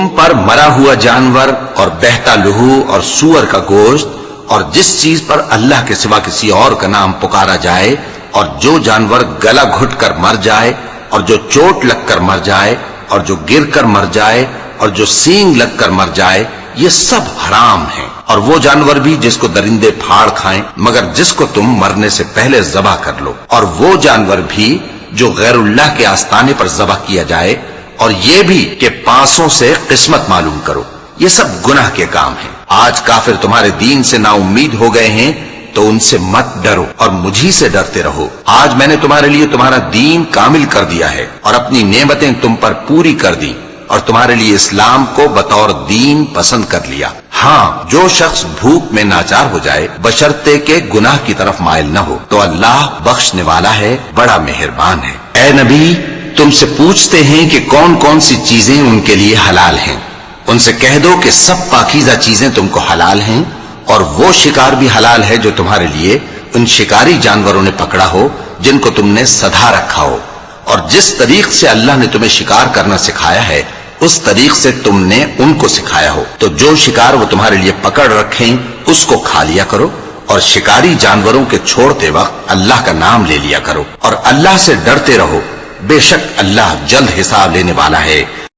تم پر مرا ہوا جانور اور بہتا لہو اور سور کا گوشت اور جس چیز پر اللہ کے سوا کسی اور کا نام پکارا جائے اور جو جانور گلا گھٹ کر مر جائے اور جو چوٹ لگ کر مر جائے اور جو گر کر مر جائے اور جو سینگ لگ کر مر جائے، یہ سب حرام ہیں، اور وہ جانور بھی جس کو درندے پھاڑ کھائیں مگر جس کو تم مرنے سے پہلے ذبح کر لو، اور وہ جانور بھی جو غیر اللہ کے آستانے پر ذبح کیا جائے، اور یہ بھی کہ پانسوں سے قسمت معلوم کرو۔ یہ سب گناہ کے کام ہیں۔ آج کافر تمہارے دین سے نا امید ہو گئے ہیں تو ان سے مت ڈرو اور مجھی سے ڈرتے رہو۔ آج میں نے تمہارے لیے تمہارا دین کامل کر دیا ہے اور اپنی نعمتیں تم پر پوری کر دی اور تمہارے لیے اسلام کو بطور دین پسند کر لیا۔ ہاں، جو شخص بھوک میں ناچار ہو جائے بشرطے کہ گناہ کی طرف مائل نہ ہو تو اللہ بخشنے والا ہے، بڑا مہربان ہے۔ اے نبی، تم سے پوچھتے ہیں کہ کون کون سی چیزیں ان کے لیے حلال ہیں، ان سے کہہ دو کہ سب پاکیزہ چیزیں تم کو حلال ہیں، اور وہ شکار بھی حلال ہے جو تمہارے لیے ان شکاری جانوروں نے پکڑا ہو جن کو تم نے سدھا رکھا ہو، اور جس طریق سے اللہ نے تمہیں شکار کرنا سکھایا ہے اس طریق سے تم نے ان کو سکھایا ہو، تو جو شکار وہ تمہارے لیے پکڑ رکھیں اس کو کھا لیا کرو، اور شکاری جانوروں کے چھوڑتے وقت اللہ کا نام لے لیا کرو، اور اللہ سے ڈرتے رہو، بے شک اللہ جلد حساب لینے والا ہے۔